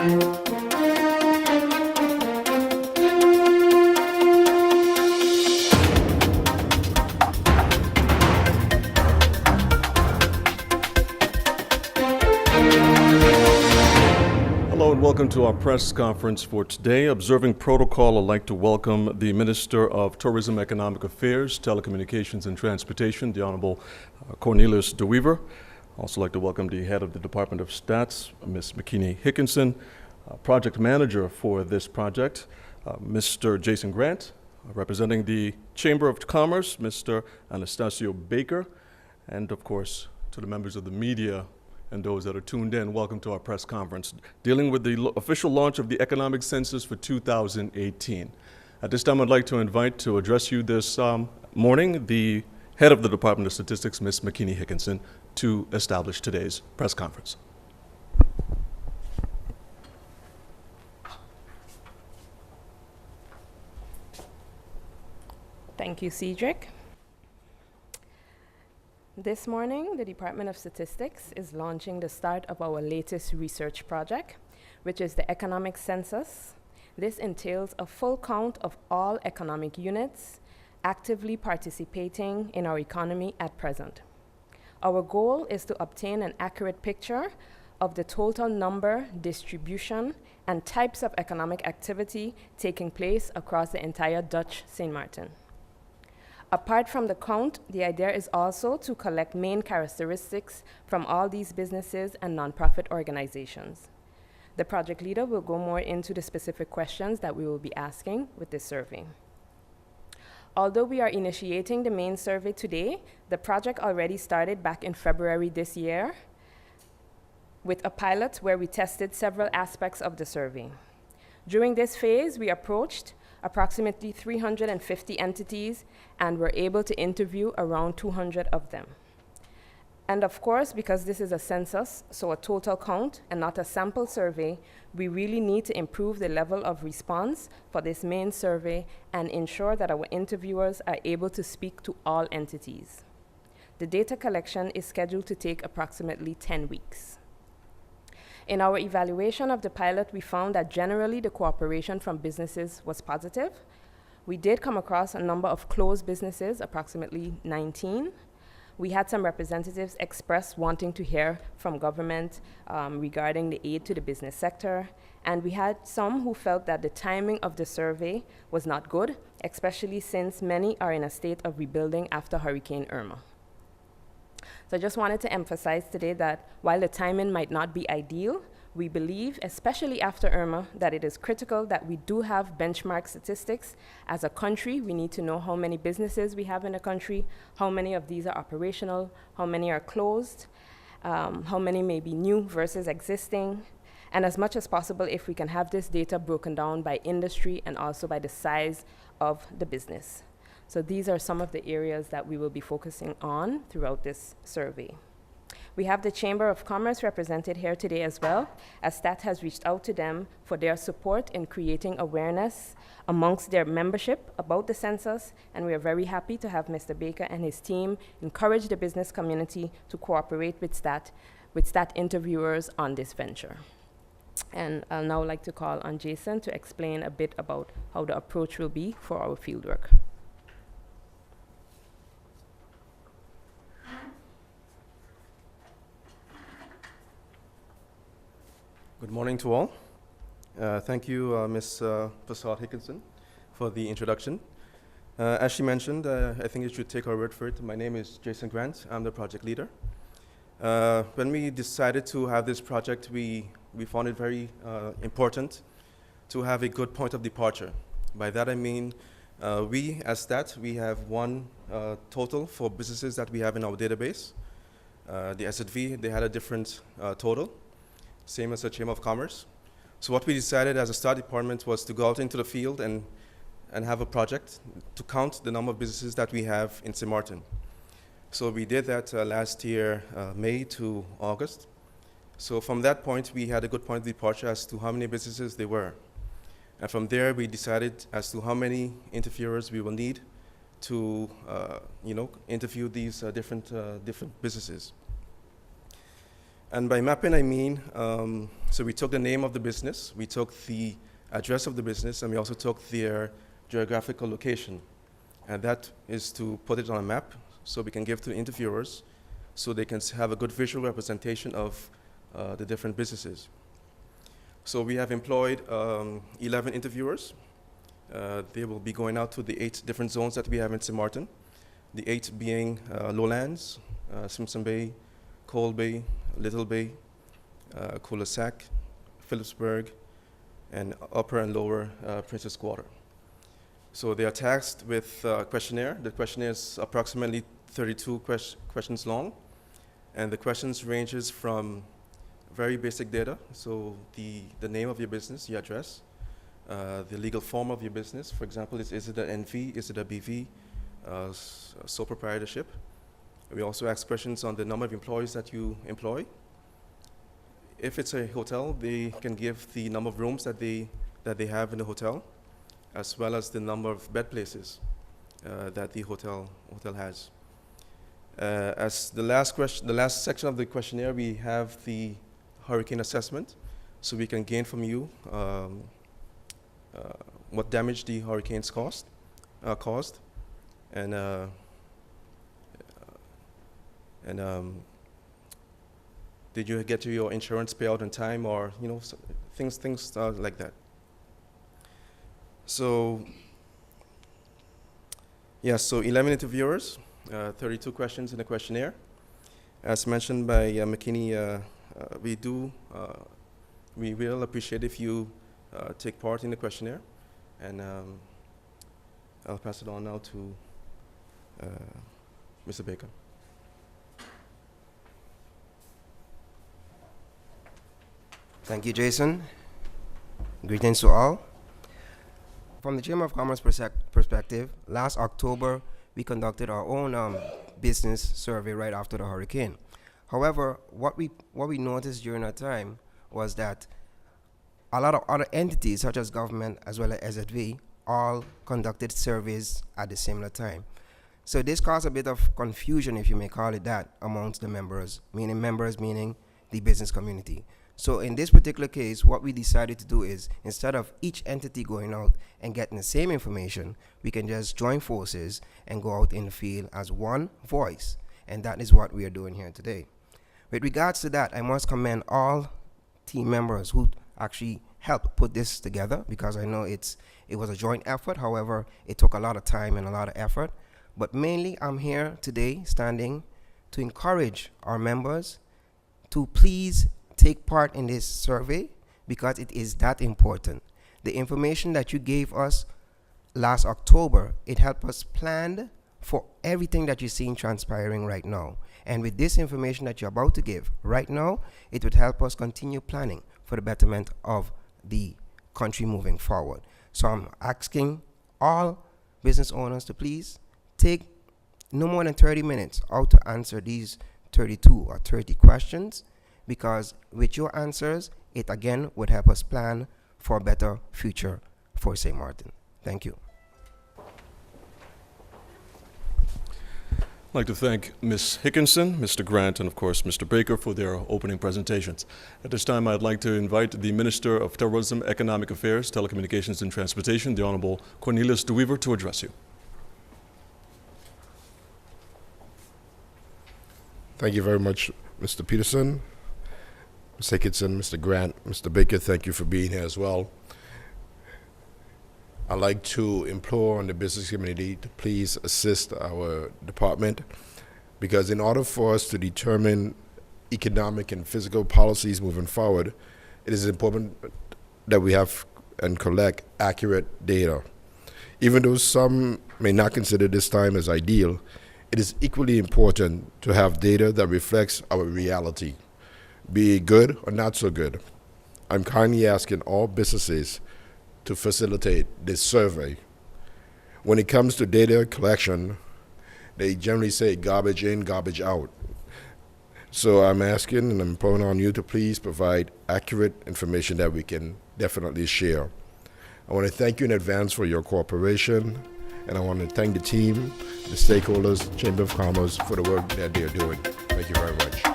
Hello and welcome to our press conference for today. Observing protocol, I'd like to welcome the Minister of Tourism, Economic Affairs, Telecommunications and Transportation, the Honorable Cornelius de Weever. I'd also like to welcome the Head of the Department of Stats, Ms. Makini Persaud-Hickinson, Project Manager for this project, Mr. Jason Grant, representing the Chamber of Commerce, Mr. Anastacio Baker, and of course, to the members of the media and those that are tuned in, welcome to our press conference dealing with the official launch of the economic census for 2018. At this time, I'd like to invite to address you this morning the head of the Department of Statistics, Ms. Makini Persaud-Hickinson, to establish today's press conference. Thank you, Cedric. This morning, the Department of Statistics is launching the start of our latest research project, which is the economic census. This entails a full count of all economic units actively participating in our economy at present. Our goal is to obtain an accurate picture of the total number, distribution, and types of economic activity taking place across the entire Dutch St. Maarten. Apart from the count, the idea is also to collect main characteristics from all these businesses and nonprofit organizations. The project leader will go more into the specific questions that we will be asking with this survey. Although we are initiating the main survey today, the project already started back in February this year with a pilot where we tested several aspects of the survey. During this phase, we approached approximately 350 entities and were able to interview around 200 of them. And of course, because this is a census, so a total count and not a sample survey, we really need to improve the level of response for this main survey and ensure that our interviewers are able to speak to all entities. The data collection is scheduled to take approximately 10 weeks. In our evaluation of the pilot, we found that generally the cooperation from businesses was positive. We did come across a number of closed businesses, approximately 19. We had some representatives express wanting to hear from government regarding the aid to the business sector. And we had some who felt that the timing of the survey was not good, especially since many are in a state of rebuilding after Hurricane Irma. So I just wanted to emphasize today that while the timing might not be ideal, we believe, especially after Irma, that it is critical that we do have benchmark statistics. As a country, we need to know how many businesses we have in the country, how many of these are operational, how many are closed, how many may be new versus existing, and as much as possible, if we can have this data broken down by industry and also by the size of the business. So these are some of the areas that we will be focusing on throughout this survey. We have the Chamber of Commerce represented here today as well, as STAT has reached out to them for their support in creating awareness amongst their membership about the census, and we are very happy to have Mr. Baker and his team encourage the business community to cooperate with STAT interviewers on this venture. And I'll now like to call on Jason to explain a bit about how the approach will be for our fieldwork. Good morning to all. Thank you, Ms. Persaud-Hickinson, for the introduction. As she mentioned, I think you should take our word for it. My name is Jason Grant. I'm the project leader. When we decided to have this project, we found it very important to have a good point of departure. By that I mean, we as STAT, we have one total for businesses that we have in our database. The SZV, they had a different total, same as the Chamber of Commerce. So what we decided as a STAT department was to go out into the field and have a project to count the number of businesses that we have in St. Maarten. So we did that last year, May to August. So from that point, we had a good point of departure as to how many businesses there were. And from there, we decided as to how many interviewers we will need to interview these different businesses. And by mapping, I mean, so we took the name of the business, we took the address of the business, and we also took their geographical location. And that is to put it on a map so we can give to the interviewers so they can have a good visual representation of the different businesses. So we have employed 11 interviewers. They will be going out to the 8 different zones that we have in St. Martin. The 8 being Lowlands, Simpson Bay, Cold Bay, Little Bay, Cul-de-Sac, Phillipsburg, and Upper and Lower Princess Quarter. So they are tasked with a questionnaire. The questionnaire is approximately 32 questions long, and the questions ranges from very basic data, so the name of your business, your address, the legal form of your business. For example, is it an NV, is it a BV, sole proprietorship. We also ask questions on the number of employees that you employ. If it's a hotel, they can give the number of rooms that they have in the hotel, as well as the number of bed places that the hotel has. As the last section of the questionnaire, we have the hurricane assessment, so we can gain from you what damage the hurricanes caused, and did you get your insurance payout on time, or things like that. So yes, so 11 interviewers, 32 questions in the questionnaire. As mentioned by Makini, we will appreciate if you take part in the questionnaire, and I'll pass it on now to Mr. Baker. Thank you, Jason. Greetings to all. From the Chamber of Commerce perspective, last October, we conducted our own business survey right after the hurricane. However, what we noticed during that time was that a lot of other entities, such as government as well as SZV, all conducted surveys at the similar time. So this caused a bit of confusion, if you may call it that, amongst the members meaning the business community. So in this particular case, what we decided to do is, instead of each entity going out and getting the same information, we can just join forces and go out in the field as one voice. And that is what we are doing here today. With regards to that, I must commend all team members who actually helped put this together, because I know it was a joint effort. However, it took a lot of time and a lot of effort. But mainly, I'm here today standing to encourage our members to please take part in this survey, because it is that important. The information that you gave us last October, it helped us plan for everything that you're seeing transpiring right now. And with this information that you're about to give right now, it would help us continue planning for the betterment of the country moving forward. So I'm asking all business owners to please take no more than 30 minutes out to answer these 32 or 30 questions, because with your answers, it again would help us plan for a better future for St. Martin. Thank you. I'd like to thank Ms. Hickinson, Mr. Grant, and of course Mr. Baker for their opening presentations. At this time, I'd like to invite the Minister of Tourism, Economic Affairs, Telecommunications and Transportation, the Honorable Cornelius de Weever, to address you. Thank you very much, Mr. Peterson, Ms. Hickinson, Mr. Grant, Mr. Baker, thank you for being here as well. I'd like to implore on the business community to please assist our department, because in order for us to determine economic and physical policies moving forward, it is important that we have and collect accurate data. Even though some may not consider this time as ideal, it is equally important to have data that reflects our reality, be it good or not so good. I'm kindly asking all businesses to facilitate this survey. When it comes to data collection, they generally say garbage in, garbage out. So I'm asking and I'm calling on you to please provide accurate information that we can definitely share. I want to thank you in advance for your cooperation, and I want to thank the team, the stakeholders, Chamber of Commerce, for the work that they're doing. Thank you very much.